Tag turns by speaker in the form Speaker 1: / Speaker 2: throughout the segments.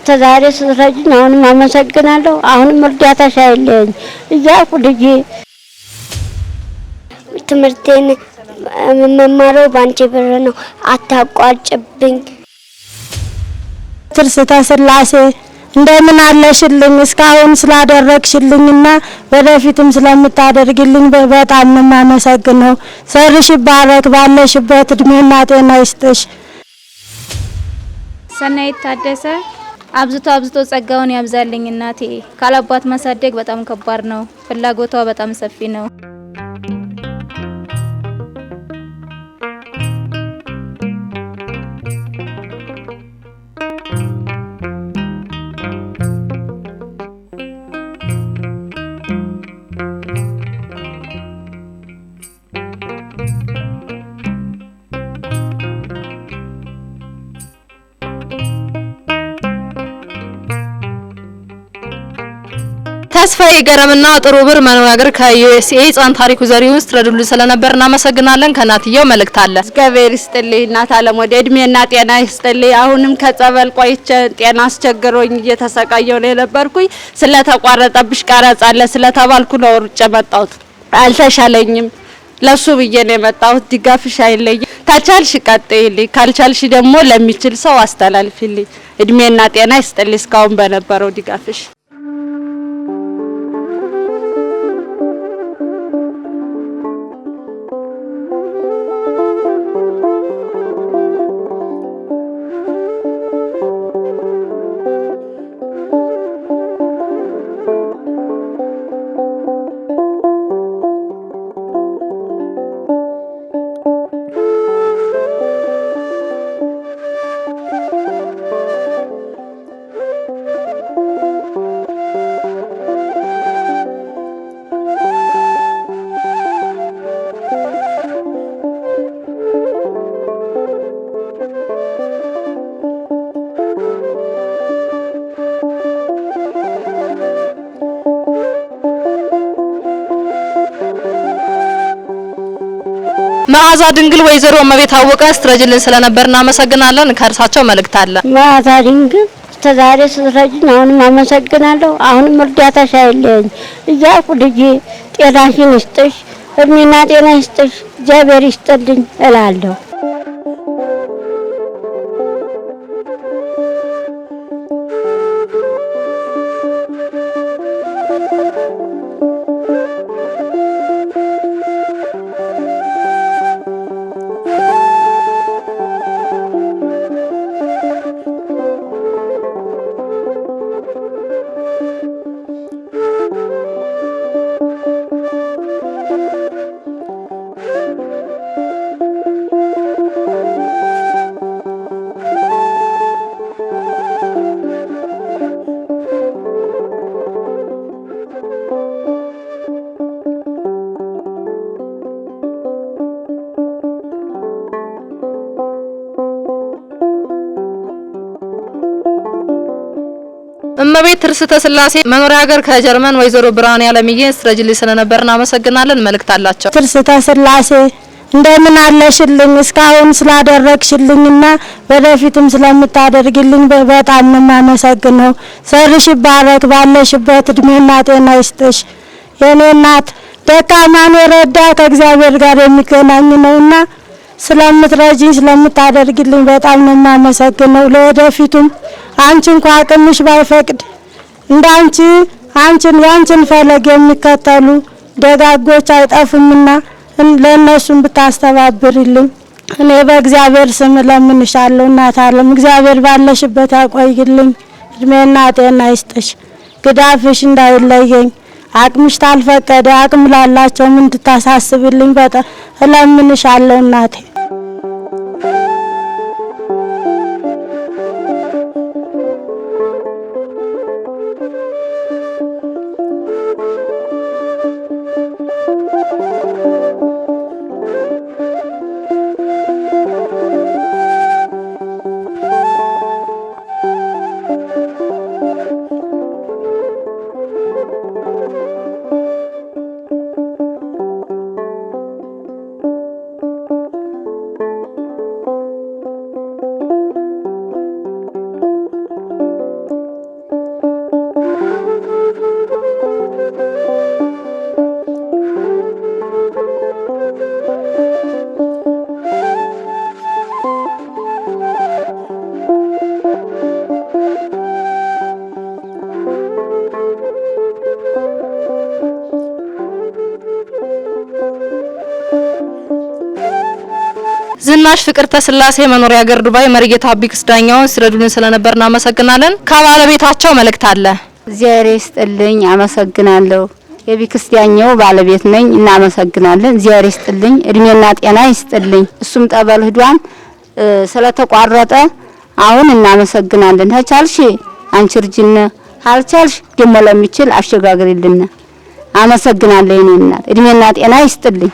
Speaker 1: ተዛሬ ስለረጅኝ አሁንም አመሰግናለሁ። አሁንም እርዳታሽ አይለኝ እያልኩ ልጄ ትምህርቴን መማረው ባንቺ ብር ነው አታቋጭብኝ።
Speaker 2: ትርስተ ስላሴ እንደምን አለሽልኝ እስካሁን ስላደረግሽልኝና ወደፊትም ስለምታደርግልኝ በጣም ነው የማመሰግነው። ዘርሽ ይባረክ፣ ባለሽበት እድሜና ጤና ይስጥሽ።
Speaker 3: ሰናይት ታደሰ አብዝቶ ጸጋውን ያብዛልኝ እናቴ። ካላባት ማሳደግ በጣም ከባድ ነው። ፍላጎቷ በጣም ሰፊ ነው።
Speaker 4: ተስፋዬ ገረምና ጥሩ ብር መናገር ከዩኤስኤ ህፃን ታሪኩ ዘሪሁን ስትረዱል ስለነበር እናመሰግናለን። ከናትየው መልእክት አለ።
Speaker 5: እግዚአብሔር ይስጥልኝ እናት ዓለም ወደ እድሜና ጤና ይስጥልኝ። አሁንም ከጸበል ቆይቼ ጤና አስቸግሮኝ እየተሰቃየሁ ነው የነበርኩኝ። ስለተቋረጠብሽ ቀረጻ አለ ስለተባልኩ ነው ሩጬ መጣሁት። አልተሻለኝም። ለሱ ብዬ ነው የመጣሁት። ድጋፍሽ አይለኝ። ታቻልሽ ቀጥይልኝ፣ ካልቻልሽ ደግሞ ለሚችል ሰው አስተላልፊልኝ። እድሜና ጤና ይስጥልኝ እስካሁን በነበረው ድጋፍሽ።
Speaker 4: መዓዛ ድንግል ወይዘሮ እመቤት አወቀ ስትረጅልን ስለነበር እናመሰግናለን። ከእርሳቸው መልእክት አለ።
Speaker 1: መዓዛ ድንግል ተዛሬ ስለረጅኝ አሁንም አመሰግናለሁ። አሁንም እርዳታሽ አይለኝ እያልኩ ልጄ ጤናሽን ይስጥሽ፣ እድሜና ጤና ይስጥሽ፣ እግዚአብሔር ይስጥልኝ እላለሁ።
Speaker 4: እመቤት ትርስተ ስላሴ መኖሪያ ሀገር ከጀርመን ወይዘሮ ብርሃን ያለምዬ ስትረጅልኝ ስለነበር እናመሰግናለን። መልእክት አላቸው።
Speaker 2: ትርስተ ስላሴ እንደምን አለሽልኝ እስካሁን ስላደረግሽልኝና ወደፊትም ስለምታደርግልኝ በጣም ነው የማመሰግነው። ዘርሽ ይባረክ፣ ባለሽበት እድሜና ጤና ይስጥሽ። የኔ እናት ደካማን የረዳ ከእግዚአብሔር ጋር የሚገናኝ ነውና ስለምትረጂኝ ስለምታደርግልኝ በጣም ነው የማመሰግነው። ለወደፊቱም አንቺ እንኳን አቅምሽ ባይፈቅድ እንዳንቺ ያንቺን ፈለግ የሚከተሉ ደጋጎች አይጠፉምና ለነሱም ብታስተባብሪልኝ እኔ በእግዚአብሔር ስም ለምንሻለሁ። እናት ዓለም እግዚአብሔር ባለሽበት ያቆይልኝ፣ እድሜና ጤና ይስጥሽ፣ ግዳፍሽ እንዳይለየኝ። አቅምሽ ታልፈቀደ አቅም ላላቸው ምን እንድታሳስብልኝ በጣም እለምንሻለሁ እናቴ።
Speaker 4: ዝናሽ ፍቅርተ ስላሴ መኖሪያ ሀገር ዱባይ መሪጌታ ቢክስ ዳኛውን ሲረዱልን ስለነበር እናመሰግናለን። ከባለቤታቸው መልእክት አለ።
Speaker 6: እግዚአብሔር ይስጥልኝ አመሰግናለሁ። የቢክስ ዳኛው ባለቤት ነኝ። እናመሰግናለን። እግዚአብሔር ይስጥልኝ እድሜና ጤና ይስጥልኝ። እሱም ጠበል ሄዷን ስለተቋረጠ አሁን እናመሰግናለን። ተቻልሽ አንቺ እርጅነ ካልቻልሽ ደሞ ለሚችል አሸጋግሪልን። አመሰግናለሁ። የኔ እናት እድሜና ጤና ይስጥልኝ።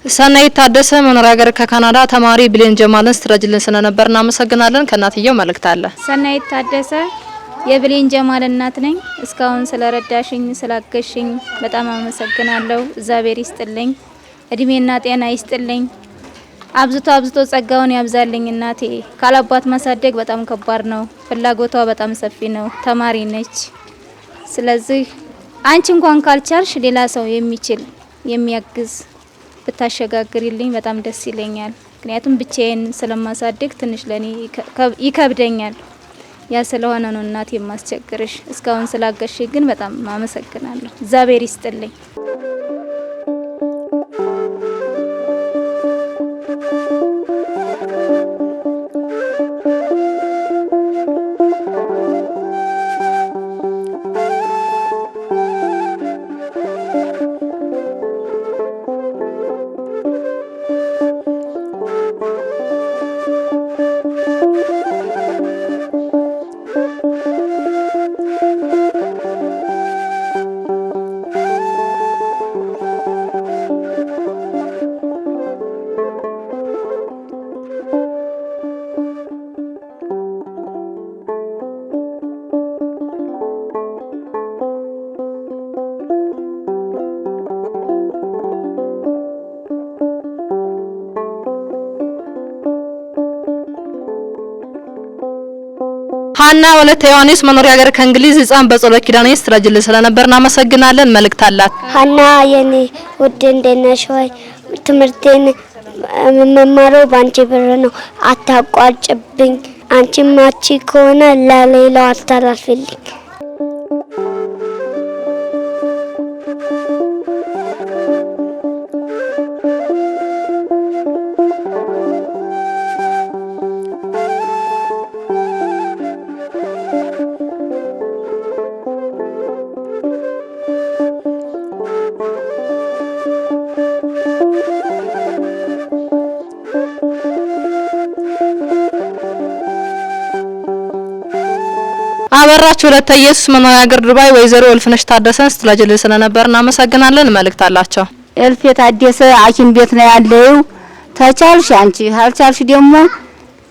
Speaker 4: ሰናይት ታደሰ መኖሪያ ሀገር ከካናዳ ተማሪ ብሌን ጀማልን ስትረጅልን ስለነበር እናመሰግናለን። ከናትየው መልእክት አለ።
Speaker 3: ሰናይት ታደሰ የብሌን ጀማል እናት ነኝ። እስካሁን ስለረዳሽኝ ስላገሽኝ በጣም አመሰግናለሁ። እግዚአብሔር ይስጥልኝ እድሜና ጤና ይስጥልኝ። አብዝቶ ጸጋውን ያብዛልኝ። እናቴ ካላባት ማሳደግ በጣም ከባድ ነው። ፍላጎቷ በጣም ሰፊ ነው። ተማሪ ነች። ስለዚህ አንቺ እንኳን ካልቻልሽ ሌላ ሰው የሚችል የሚያግዝ ብታሸጋግሪልኝ በጣም ደስ ይለኛል። ምክንያቱም ብቻዬን ስለማሳደግ ትንሽ ለኔ ይከብደኛል። ያ ስለሆነ ነው እናቴ የማስቸግርሽ። እስካሁን ስላገሽ ግን በጣም አመሰግናለሁ። እግዚአብሔር ይስጥልኝ።
Speaker 4: ሀና ወለተ ዮሐንስ መኖሪያ ሀገር ከእንግሊዝ ህፃን በጸሎት ኪዳኔ ስትረጅልን ስለነበር እናመሰግናለን። መልእክት አላት።
Speaker 1: ሀና የኔ ውድ እንደነሽ ሆይ ትምህርቴን መማረው ባንቺ ብር ነው። አታቋጭብኝ። አንቺ ማቺ ከሆነ ለሌላው አስተላልፍልኝ።
Speaker 4: አበራች ወለተ ኢየሱስ መኖሪያ ሀገር ዱባይ ወይዘሮ እልፍነሽ ታደሰን ስትረጅልን ስለነበር እናመሰግናለን። መልእክት አላቸው።
Speaker 6: እልፍ ታደሰ ሐኪም ቤት ነው ያለው። ተቻልሽ አንቺ ካልቻልሽ ደግሞ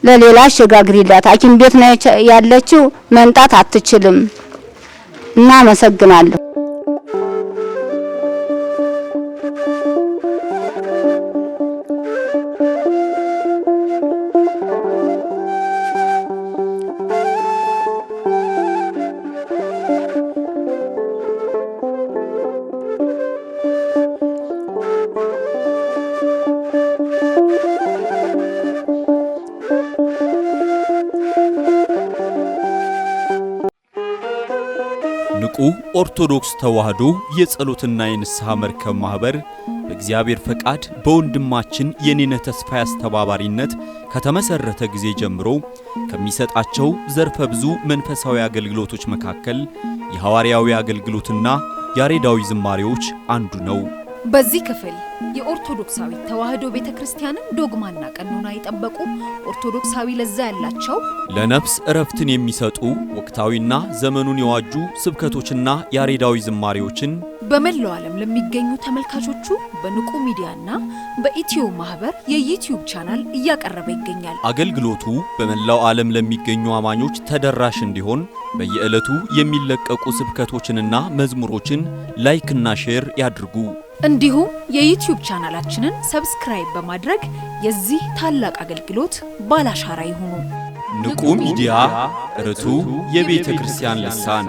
Speaker 6: ለሌላ አሸጋግሪላት። ሐኪም ቤት ነው ያለችው። መንጣት አትችልም። እናመሰግናለሁ።
Speaker 7: ንቁ ኦርቶዶክስ ተዋህዶ የጸሎትና የንስሐ መርከብ ማህበር በእግዚአብሔር ፈቃድ በወንድማችን የኔነ ተስፋዬ አስተባባሪነት ከተመሰረተ ጊዜ ጀምሮ ከሚሰጣቸው ዘርፈ ብዙ መንፈሳዊ አገልግሎቶች መካከል የሐዋርያዊ አገልግሎትና ያሬዳዊ ዝማሬዎች አንዱ ነው።
Speaker 8: በዚህ ክፍል የኦርቶዶክሳዊ ተዋህዶ ቤተክርስቲያንን ዶግማና ቀኖና የጠበቁ ኦርቶዶክሳዊ ለዛ ያላቸው
Speaker 7: ለነፍስ እረፍትን የሚሰጡ ወቅታዊና ዘመኑን የዋጁ ስብከቶችና ያሬዳዊ ዝማሬዎችን
Speaker 8: በመላው ዓለም ለሚገኙ ተመልካቾቹ በንቁ ሚዲያና በኢትዮ ማህበር የዩቲዩብ ቻናል እያቀረበ ይገኛል።
Speaker 7: አገልግሎቱ በመላው ዓለም ለሚገኙ አማኞች ተደራሽ እንዲሆን በየዕለቱ የሚለቀቁ ስብከቶችንና መዝሙሮችን ላይክና ሼር ያድርጉ።
Speaker 8: እንዲሁም የዩቲዩብ ቻናላችንን ሰብስክራይብ በማድረግ የዚህ ታላቅ አገልግሎት ባላሻራ ይሁኑ።
Speaker 7: ንቁ ሚዲያ ርቱ የቤተ ክርስቲያን ልሳን